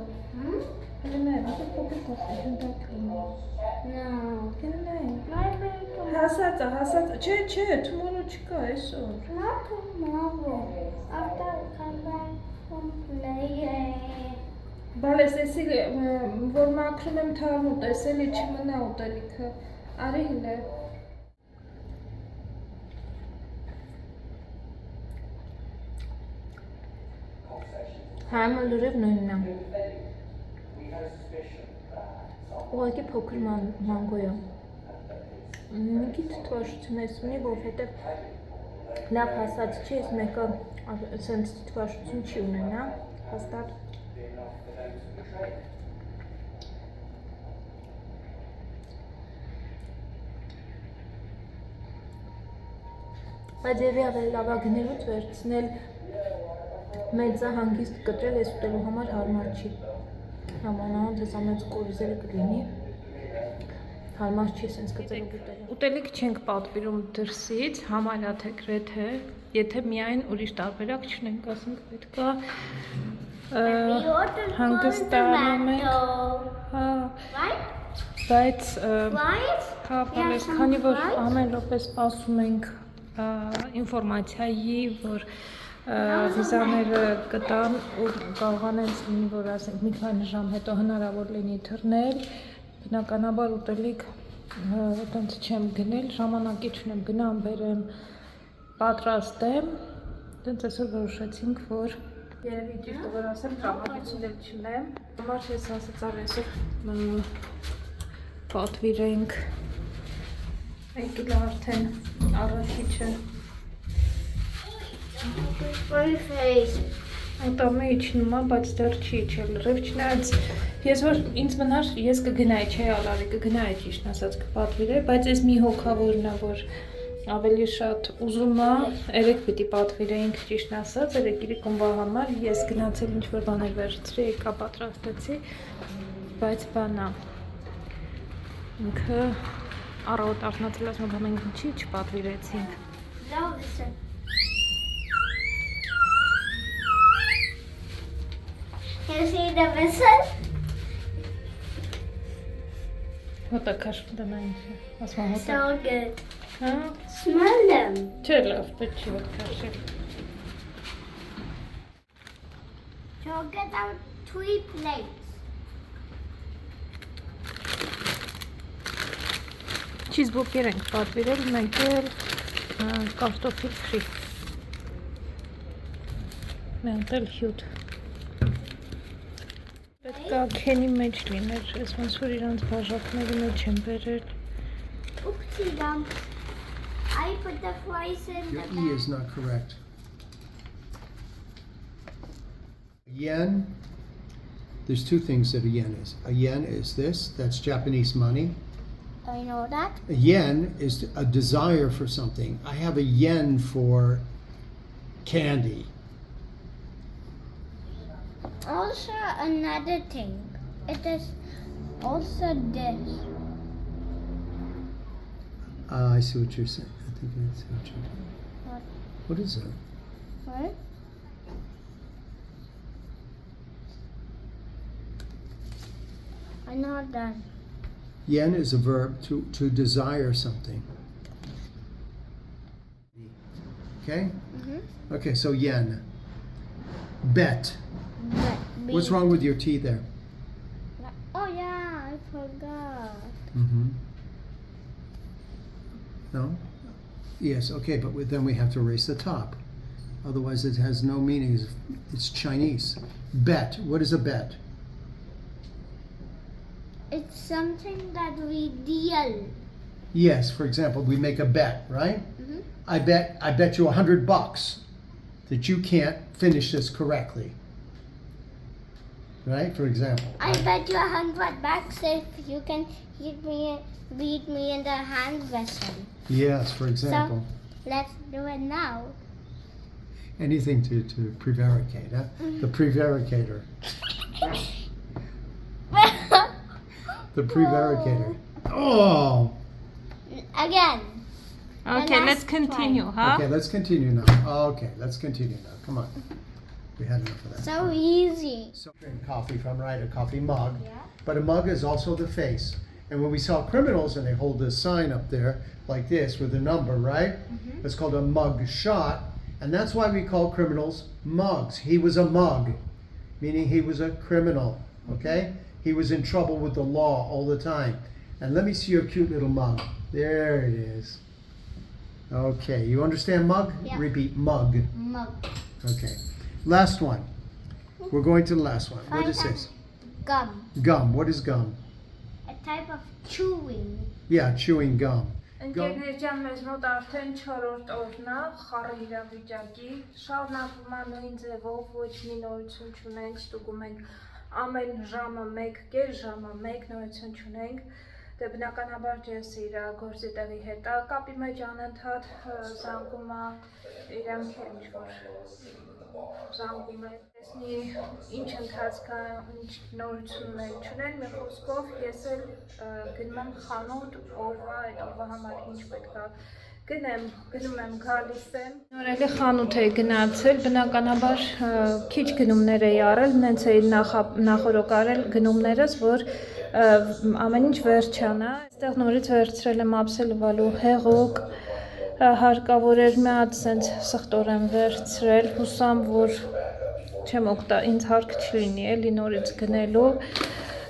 Հլը նայ, ոնց որ փոքր կողքի գնդակ լինի։ Հլը նայ։ Հասած, չէ, թմորը չկա, այսօր։ Not tomorrow. After come back from play. Բալես, էսի, որ մաքրում եմ թարմ ուտես, էլի չմնա ուտելիքը, արի հլը։ Համը լուրև նույնն է։ Ուղղակի փոքր մանգոյա։ Մի քիչ թվաշություն ես ունի, որովհետև լավ հասած չի, ես մեկը սենց թվաշություն չի ունենա, հաստատ։ Բայց եւի ավելի լավ է գներուց վերցնել մեծա հանգիստ կտրել, ես ուտելու համար հարմար չի։ Նամանահանց ես ամենց կորիզերը կլինի, հարմար չի սենց կծելու ուտելու։ Ուտելիք չենք պատվիրում դրսից, համարյա թե գրեթե, եթե միայն ուրիշ տարբերակ չունենք, ասենք պետքա հանգստանում ենք, բայց հավալես, քանի որ ամեն րոպե սպասում ենք ինֆորմացիայի, որ վիզաները կտան ու կարողանեն լինի, որ ասենք մի քանի ժամ հետո հնարավոր լինի թռնել, բնականաբար ուտելիք այդպես չեմ գնել, ժամանակի չունեմ գնամ բերեմ, պատրաստ եմ, այդպես այսօր որոշեցինք, որ երևի ճիշտ որ ասեմ, տրամադրություն էլ չունեմ, համար ես ասած այսօր պատվիրենք, եկել արդեն առաջիչը։ Ատամը իջնում է, բայց դեռ չի իջել, լրիվ չնայած ես որ ինձ մնար, ես կգնայի, չէ ալարի, կգնայի ճիշտ ասած կպատվիրեի, բայց ես մի հոգավորն է, որ ավելի շատ ուզում է, երեք պիտի պատվիրեինք ճիշտ ասած, երեք իրիկումվա համար, ես գնացել ինչ-որ բաներ վերցրի, եկա պատրաստեցի, բայց բանա, ինքը առավոտ արթնացել ասում եմ, մենք ինչի չպատվիրեցինք։ You see the whistle? What a cash for the night. That's my So good. Huh? Smell them. Chill off, but you would cash it. So get out 3 plates. Cheeseburger ենք պատվիրել, մենք էլ կարտոֆիլ ֆրի։ Մենք էլ հյութ։ Պետք է քենի մեջ լիներ, ես ոնց որ իրանց բաժակների մեջ եմ բերել։ Oopsie dumps. I put the fries in Your the E is not correct. Yen, there's two things that a yen is. A yen is this, that's Japanese money. I know that. A yen is a desire for something. I have a yen for candy. Also another thing. It is also this. I see what you're saying. I think I see what you're doing. What is that? What? I'm not done. Yen is a verb to desire something. Okay? Okay, so yen. Bet. What's wrong with your T there? Oh yeah, I forgot. No? Yes, okay, but then we have to erase the top. Otherwise it has no meaning. It's Chinese. Bet. What is a bet? It's something that we deal. Yes, for example, we make a bet, right? I bet you $100 that you can't finish this correctly. Right? For example. I bet you $100 if you can beat me in the hand wrestle. Yes, for example. So let's do it now. Anything to prevaricate, huh? The prevaricator. The prevaricator. Oh! Again. Okay, last let's continue, huh? Okay, let's continue now. Okay, let's continue now. Come on. We had enough of that. So easy. So drink coffee from, right? A coffee mug. Yeah. But a mug is also the face. And when we saw criminals and they hold this sign up there like this with a number, right? It's called a mug shot. And that's why we call criminals mugs. He was a mug, meaning he was a criminal, okay? He was in trouble with the law all the time. And let me see your cute little mug. There it is. Okay, you understand mug? Yeah. Repeat, mug. Mug. Okay. Last one. We're going to the last one. What is this? Gum. Gum. What is gum? A type of chewing. Yeah, chewing gum. Ընկերներ ջան, մեզ մոտ արդեն 4-րդ օրն է խառը իրավիճակի, շարունակվում է նույն ձևով, ոչ մի նորություն չունենք, ստուգում ենք ամեն ժամը 1, կես ժամը 1 նորություն չունենք, դե բնականաբար Ջեսը իր գործի տեղի հետ է, կապի մեջ անընդհատ զանգում է իրանք էլ ինչ-որ զանգում է, տեսնի ինչ ընթացք է, ինչ նորություններ չունեն, մի խոսքով ես էլ գնում եմ խանութ, օրվա, այդ օրվա համար ինչ պետք է գնում եմ, գալիս եմ։ Նոր էլի խանութ էի գնացել, բնականաբար քիչ գնումներ էի արել, նենց էի նախորոք արել գնումներս, որ ամեն ինչ վերջանա, այստեղ նորից վերցրել եմ ափսելվալու հեղուկ, հարկավոր էր մի հատ սենց սխտորեն վերցրել, հուսամ, որ չեմ ինձ հարկ չլինի էլի նորից գնելու,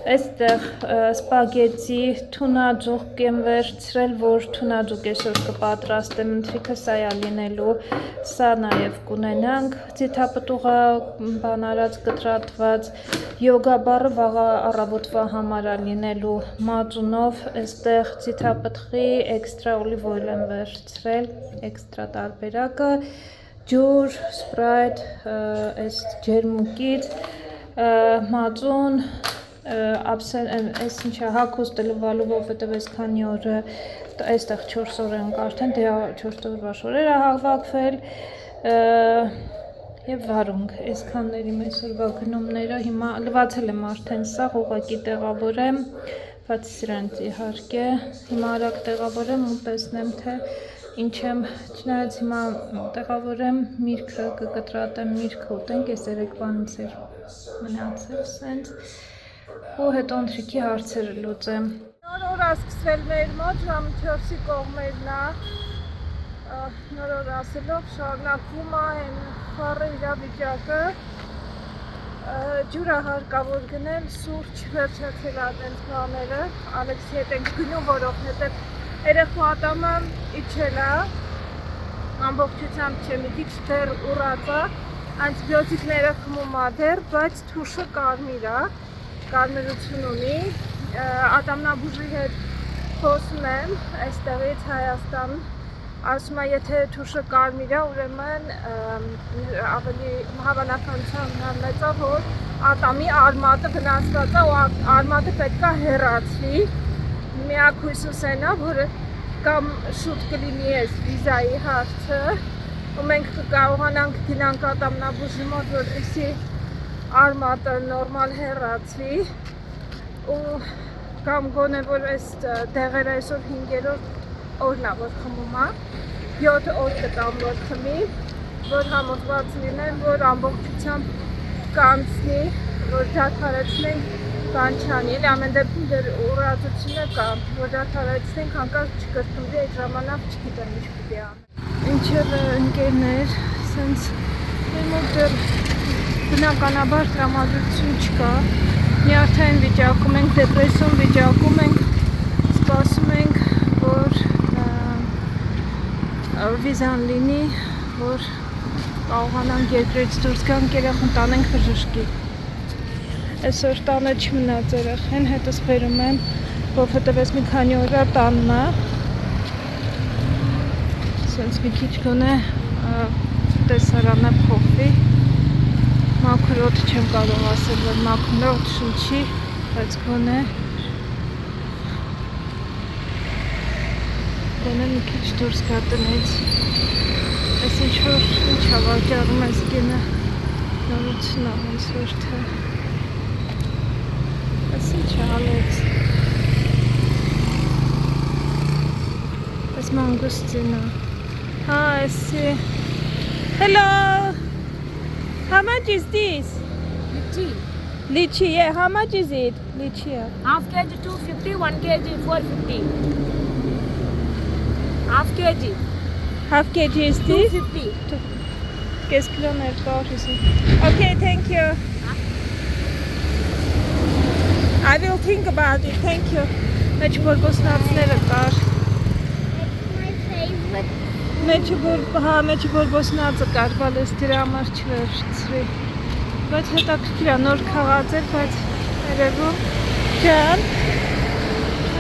այստեղ սպագետի թունաձուղկ եմ վերցրել, որ թունաձուղկ այսօր կպատրաստեմ, ընթրիքը սա է լինելու, սա նաև կունենանք, ձիթապտուղը բան արած կտրատված, յոգա բառը վաղ առավոտվա համար է լինելու մածունով, այստեղ ձիթապտղի էքստրա օլիվ օյլ եմ վերցրել, էքստրա տարբերակը, ջուր, սպրայթ, այս ջերմուկից, մածուն, այս ինչա հագուստ լվալու, որովհետև այսքանի օրը այստեղ 4 օր ենք արդեն, դե 4 օրվա շորեր է հավաքվել և վարունգ, այսքանների մեսօրվա գնումները, հիմա լվացել եմ արդեն սաղ, ուղղակի տեղավորեմ, բացի սրանց իհարկե, հիմա արագ տեղավորեմ ու տեսնեմ, թե ինչ եմ, չնայած հիմա տեղավորեմ միրգը, կկտրատեմ միրգը ուտենք, ես երեկվանից էր մնացել սենց, ու հետո ընթրիքի հարցերը լուծեմ։ Նոր օր ասկսվել մեր մոտ, ժամը 4-ի կողմերն է, նոր օր ասելով շարունակվում է են խառը իրավիճակը, ջուր է հարկավոր գնել, սուրճ վերջացել ատենց բաները, Ալեքսի հետ ենք գնում, որովհետև երեխու ատամը իջել է, ամբողջությամբ չէ, մի քիչ դեռ ուռած է, անտիբիոտիկները խմում է դեռ, բայց թուշը կարմիր է, կարմիրություն ունի, ատամնաբուժի հետ խոսում եմ, այստեղից Հայաստան, ասում է, եթե թուշը կարմիր է, ուրեմն ավելի հավանականության մեծ է, որ ատամի արմատը վնասված է ու արմատը պետք է հեռացվի, միակ հույսս են է, որ կամ շուտ կլինի այս վիզայի հարցը, ու մենք կկարողանանք գնանք ատամնաբուժի մոտ, որպեսզի արմատը նորմալ հեռացվի, ու կամ գոնե որ այս դեղերը այսօր 5-րդ օրն է որ խմում է, 7 օր կտամ որ խմի, որ համոզված լինեն, որ ամբողջությամբ կանցնի, որ դադարեցնենք բան չանի, էլի ամեն դեպքում դեր ուռածությունը կա, որ դադարեցնենք հանկարծ չկրկնվի, այդ ժամանակ չգիտեմ ինչ պիտի անեմ։ Ինչև ընկերներ, սենց մեր մոտ դեռ բնականաբար տրամադրություն չկա, նյարդային վիճակում ենք, դեպրեսիոն վիճակում ենք, սպասում ենք, որ վիզան լինի, որ կարողանանք երկրից դուրս գանք, երախուն տանենք բժշկի։ Այսօր տանը չմնաց երախեն, հետս բերում եմ, որովհետև ես մի քանի օր տանն է, սենց մի քիչ գոնե տեսարանը փոխվի, մաքրոտ չեմ կարող ասել, որ մաքրոտ շնչի, բայց գոնե մի քիչ դուրս գա տնից, այս ինչ-որ ինչ հավաճարում ես գինը, նորություն է ոնց որ թե, այս ինչ ալեց, այս մանգուստին է, այսի, hello, how much is this? Lychee, yeah, how much is it? Lychee, yeah. Half kg 250, 1 kg 450. Half kg Half kg is this? 250. Qu'est-ce que l'on a got ici? Okay, thank you. I will think about it, thank you. Մեջ որ բոսնացները կար, My favorite. մեջ որ բոսնացը կար, բալես դրա համար չվերջցրի, բայց հետաքրքիր է, նոր քաղաց էր, բայց երևում ջան,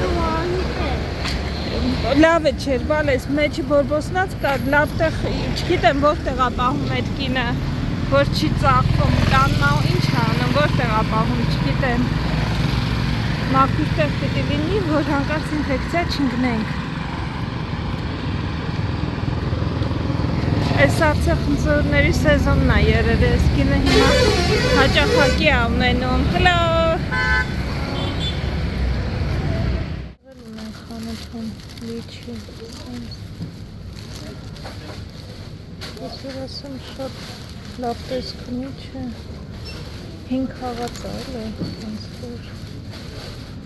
I want it. լավ է չէր, բալես, մեջ որ բոսնաց կար, լավ տեղ, չգիտեմ որտեղ է պահում այդ կինը, որ չի ծաղկում, տաննա ինչ է անում, որտեղ է պահում, չգիտեմ, մաքուր տեղ պիտի լինի, որ հանկարծ ինֆեկցիա չընկնենք։ Այս Արցախ ընձորների սեզոնն է երևի, այս կինը հիմա հաճախակի է ունենում, հլո։ Ունենք խանութում լիչի, ես որ ասեմ շատ լավ տեսքնի չէ, 5 խաղաց է էլ է, ոնց որ,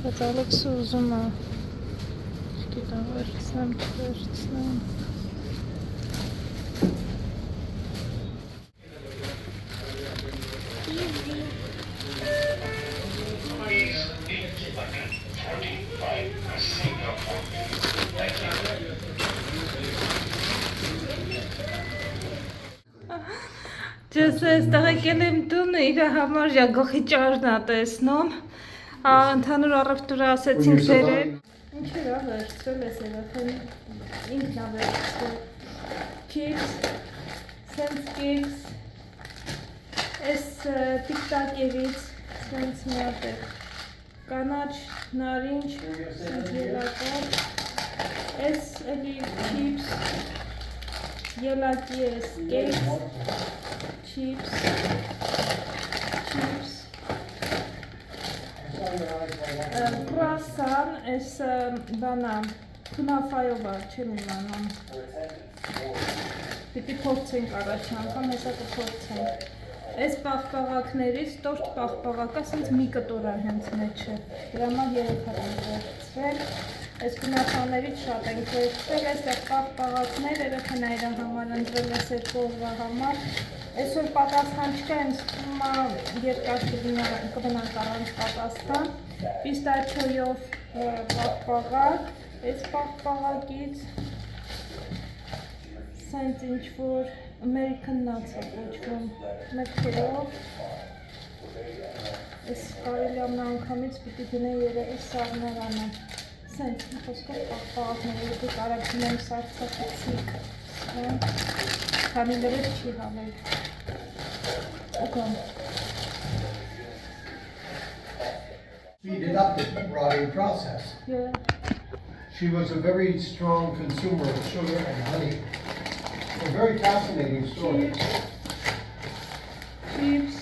բայց Ալեքսը ուզում է, չգիտեմ վերցնեմ, չվերցնեմ։ Ես այստեղ եկել եմ տունը, իր համար գլխի ճարն է տեսնում, ընդհանուր առևտուրը ասեցինք բերել։ Ինչի რა վերցրել ես երախեն, ինքն է վերցրել, չիպս, սենց կիքս, այս տիկտակերից, սենց մի ատեղ, կանաչ, նարինջ, սենց ելակար, այս էլի չիպս, ելակի ես կեքս, chips, croissant es bana քնաֆայով չեմ իմանամ։ Պիտի փորձենք առաջ անգամ, հեսա կփորձենք։ Այս պաղպաղակներից տորտ պաղպաղակը ասենց մի կտոր է հենց մեջը։ Դրա համար 3 հատ եմ վերցրել։ Այս քնաֆաներից շատ ենք վերցրել, այստեղ պաղպաղակներ, երեխան այրա համար ընտրել ես 2 օրվա համար։ Այսօր պատասխան չկա, ինձ թվում է երկար կմնանք առանց պատասխան, պիստաչոյով պաղպաղակ, այս պաղպաղակից սենց ինչ-որ American nuts է կոչվում, մեկ քրով, այս կարելի ամն անգամից պիտի գնե երևի սաղներանը, սենց խոսքով պաղպաղակներ, երկու կարագում եմ սարցակիցիկ, քանի լրև չի հավել։ Speeded up the rotting process. Yeah. She was a very strong consumer of sugar and honey. A very fascinating story. Chips,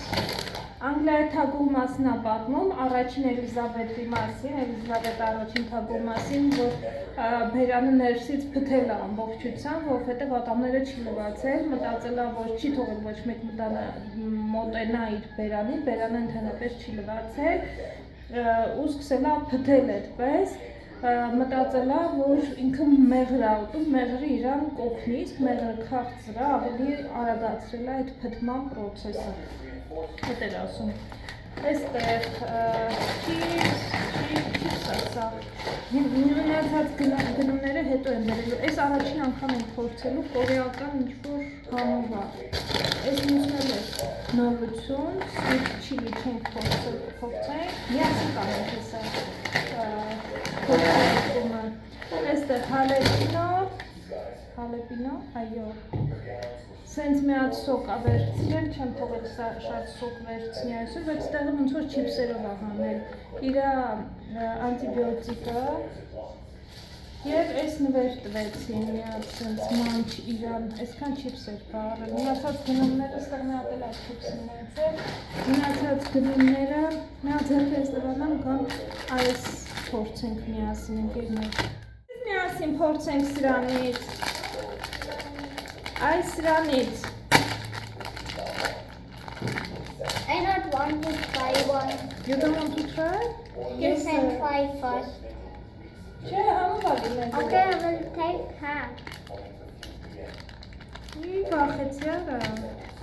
Անգլիայի թագուհու մասին է պատմում, առաջին Էլիզաբեթի մասին, Էլիզաբեթ առաջին թագուհու մասին, որ բերանը ներսից փթել է ամբողջությամբ, որովհետև ատամները չի լվացել, մտածել է, որ չի թողել ոչ մեկ մոտենա իր բերանին, բերանը ընդհանրապես չի լվացել, ու սկսել է փթել այդպես, մտածել է, որ ինքը մեղր է ուտում, մեղրը իրան կօգնի, իսկ մեղրը քաղցր է, ավելի արագացրել է այդ փթման պրոցեսը։ Հետ էր ասում, այստեղ չիպս ասա, մնացած գնումները հետո են բերելու, այս առաջին անգամ ենք փորձելու կորեական ինչ-որ համով է, այս մյուսն է նորություն, սվիթ չիլի չենք փորձենք, միասին կանենք հեսա փորձարկումը, այստեղ հալեպինո, այո, սենց մի հատ սոկ ա վերցրել, չեմ թողել շատ սոկ վերցնի այսօր, բայց ստեղը ոնց որ չիպսերով ա հանել, իրա անտիբիոտիկը և այս նվեր տվեցին մի հատ սենց մանչ իրան, այսքան չիպսեր բարել, մնացած գնումները ստեղ մի հատ էլ այդ չիպսին ներցել, մնացած գնումները, մի հատ ձերպես տվանամ կամ այս փորձենք միասին ընկերներ, միասին փորձենք սրանից, այս սրանից, I don't want to try one. you don't want to try? You can try first. Չէ, համով ա լինել։ Okay, I will take half. Ի վախեցի արա։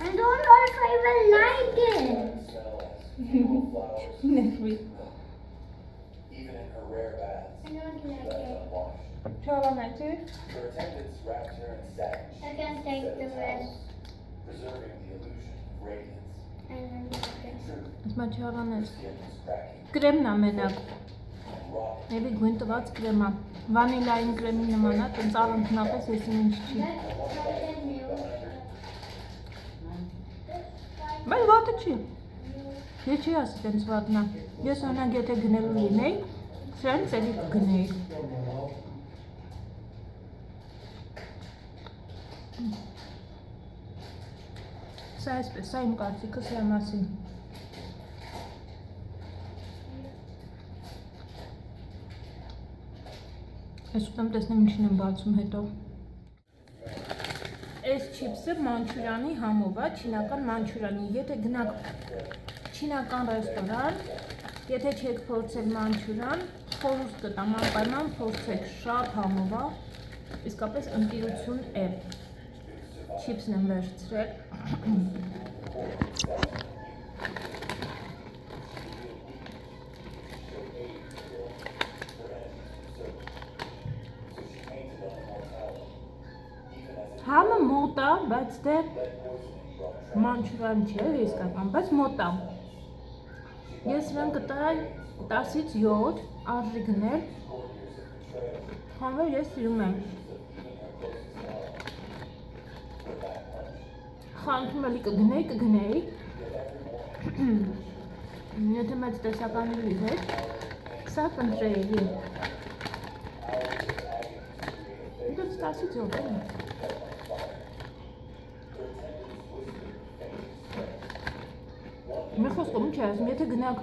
I don't know if I will like it. Նեվի։ Even in her rare baths, I don't like it. Չավանեցի։ her attendants wrapped her in satin, I can take the rest. preserving the illusion of radiance. I don't like it. Ասմա չավանեց։ Skin was cracking Կրեմն ա մենակ։ and raw. Էլի գույն տված կրեմ ա։ Վանիլային կրեմի նման ա, տենց առանձնապես ես ինչ չի։ Let's try the new. Բայց վատը չի։ Ես չի ասի տենց վատն ա։ Ես օրինակ եթե գնելու լինեի, սրանից էլի կգնեի։ Սա այսպես, սա իմ կարծիքը սրա մասին։ Ես ուտեմ տեսնեմ ինչին եմ բացում հետո։ Այս չիպսը մանչուրյանի համով է, չինական մանչուրյանի։ Եթե գնաք չինական ռեստորան, եթե չեք փորձել մանչուրյան, խորհուրդ կտամ անպայման փորձեք, շատ համով է, իսկապես ընտիրություն է։ Չիպսն եմ վերցրել։ Համը մոտ է, բայց դե մանչուրյան չէ իսկական, բայց մոտ է։ Ես իրան կտայի 10-ից 7 արժի գնել, խանվեր ես սիրում եմ։ Խանթում էլի կգնեի, եթե մեծ տեսականների հետ, սա կընտրեի։ Դուք 10-ից 7 եմ։ Մի խոսքով ինչ ասում, եթե գնաք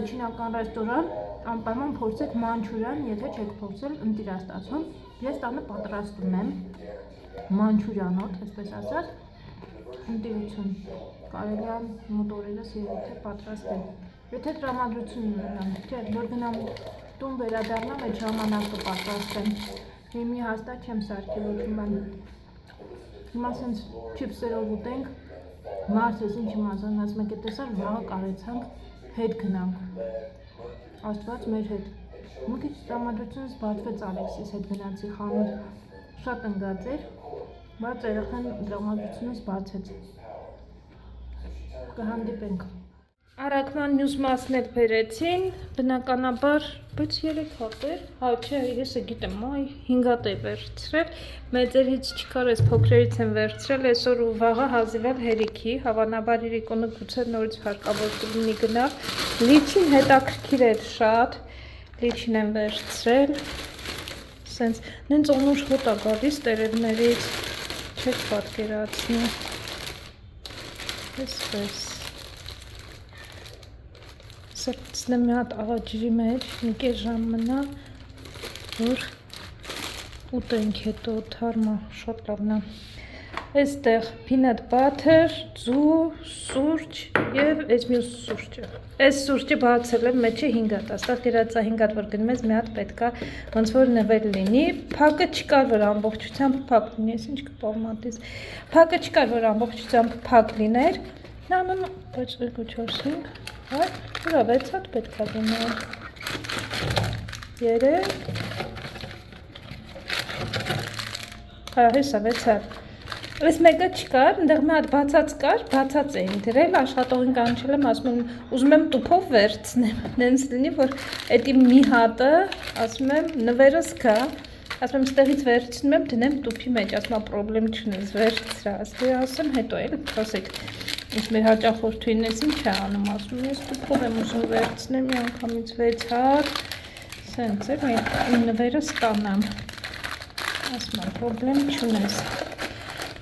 չինական ռեստորան, անպայման փորձեք մանչուրյան, եթե չեք փորձել ընտիր է ստացվում։ Ես տանը պատրաստում եմ մանչուրյանոտ, այսպես ասած, ընտիրություն։ Կարելի է մոտ օրերս եթե պատրաստել։ Եթե տրամադրություն ունենամ, չէ, որ գնամ տուն վերադառնամ, այդ ժամանակ կպատրաստեմ։ Հիմի հաստատ չեմ սարքի ոչ մի բան։ Հիմա սենց չիպսերով ուտենք, Մարսես ինչ իմազան, ասում եք, տեսար վաղը կարեցանք, հետ գնանք, աստված մեր հետ։ Մի քիչ տրամադրությունս բացվեց Ալեքսիս հետ գնացի խանութ, շատ ընգած էր, բայց երեխան տրամադրությունս բացեց, կհանդիպենք։ Առաքման մյուս մասն էլ բերեցին, բնականաբար, բայց 3 հատ էր, հա չէ, ես գիտեմ, 5 հատ է վերցրել, մեծերից չկար, ես փոքրերից եմ վերցրել, այսօր ու վաղը հազիվել հերիքի, հավանաբար իրիկոնը գուցե նորից հարկավոր կլինի գնալ, լիչին հետաքրքիր էր շատ, լիչին եմ վերցրել, սենց, նենց օնուշ հոտ է գալիս տերերներից, չեք պատկերացնի, այսպես։ Սրտցնեմ մի հատ աղաջրի մեջ, մի կես ժամ մնա, որ ուտենք հետո թարմա, շատ լավն է։ Այստեղ peanut butter, ձու, սուրճ եւ այս մյուս սուրճը։ Այս սուրճը բացել եմ մեջը 5 հատ, աստեղ դրածա 5 հատ որ գնում ես մի հատ պետքա ոնց որ նվել լինի։ Փակը չկար որ ամբողջությամբ փակ լինի, ես ինչ կպալմատից։ Փակը չկար որ ամբողջությամբ փակ լիներ։ Նանում բայց 2 4 5, հա, ուրա 6 հատ պետքա դնել։ 3 Հա, հեսա 6 հատ։ Այս մեկը չկար, այնտեղ մի հատ բացած կար, բացած էին դրել, աշխատողին կանչել եմ, ասում եմ, ուզում եմ տուփով վերցնեմ, նենց լինի, որ էդի մի հատը, ասում եմ, նվերս կա, ասում եմ, ստեղից վերցնում եմ, դնեմ տուփի մեջ, ասում եմ, պրոբլեմ չունես, վերցրա, ասեմ, հետո էլ, ասեք, ինձ մեր հաճախորդուին ես ինչ է անում, ասում եմ, ես տուփով եմ ուզում վերցնեմ, մի անգամից 6 հատ, սենց է, մի նվերս կանամ, ասում եմ, պրոբլեմ չունես։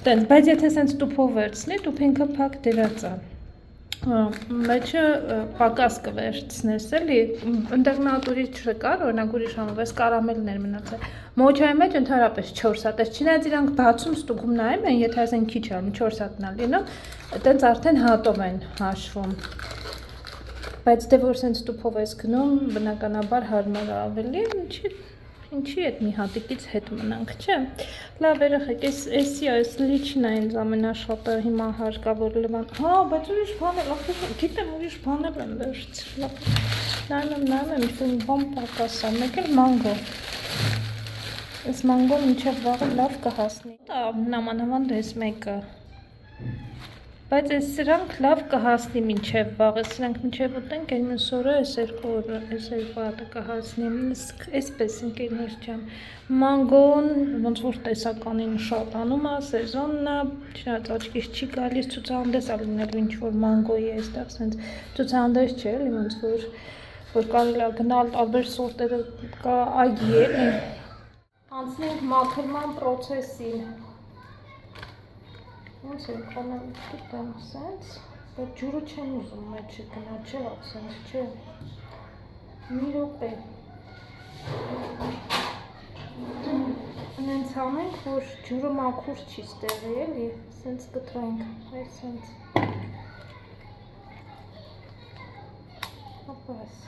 Տենց, բայց եթե սենց տուփով վերցնի, տուփ ինքը փակ դրած է։ Մեջը պակաս կվերցնես էլի, ընդեղ մի հատ ուրիշ չկար, օրինակ ուրիշ համով, այս կարամելներ մնացել։ Մոչայի մեջ ընդհանրապես 4 հատ, այս չնայած իրանք բացում ստուգում նայում են, եթե ասեն քիչ անում 4 հատնա լինում, տենց արդեն հատով են հաշվում։ Բայց դե որ սենց տուփով ես գնում, բնականաբար հարմար է ավելի, ինչի այդ մի հատիկից հետ մնանք, չէ։ Լավ երեխեք, էսի այս լիչն է ինձ ամենաշատը հիմա հարկավոր լվան։ Հա, բայց ուրիշ բան էլ, գիտեմ ուրիշ բան էլ եմ վերցրել։ Նայում եմ, ինչ-որ բան պակաս է, մեկ էլ մանգո։ Այս մանգոն մինչև վաղը լավ կհասնի։ Նամանավանդ էս մեկը։ Բայց այս սրանք լավ կհասնի մինչև վաղը, սրանք մինչև ուտենք, այն մյուս օրը այս երկու հատը կհասնի, այսպես ընկերներ ջան, մանգոն, ոնց որ տեսականին շատ անում է, սեզոնն է, չնայած աչքից չի գալիս, ցուցահանդես է լինելու ինչ որ մանգոյի այստեղ, սենց ցուցահանդես չէ, էլի ոնց որ կարելի է գնալ տարբեր սորտերը կա այգի էլի, անցնենք մաքրման պրոցեսին։ Ոնց եմ կանեմ, գիտեմ, սենց, բայց ջուրը չեմ ուզում մեջը գնա, չէ, սենց, չէ, մի րոպե, նենց անենք, որ ջուրը մաքուր չի ստեղի, էլի, սենց կտրենք, այ սենց, ապաս,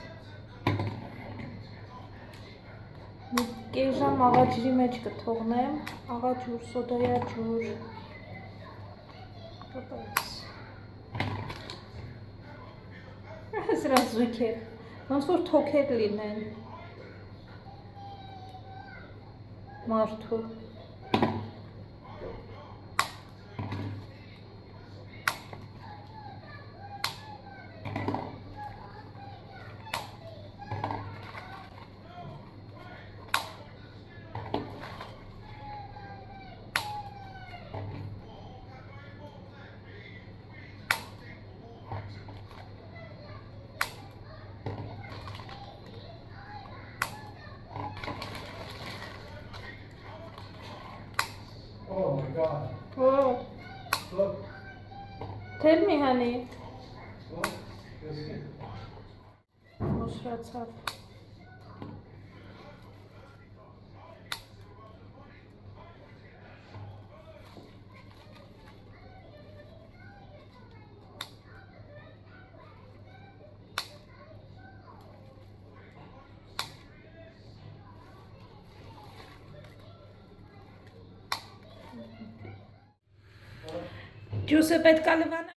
մի կես ժամ աղաջրի մեջ կթողնեմ, աղաջուր, սոդայա ջուր, Սրա զույգ է, ոնց որ թոքեր լինեն մարդու։ Oh my God. What? Look, Tell me, honey. look, this. Մոսրացավ։ Ջուսը պետք է լվանա։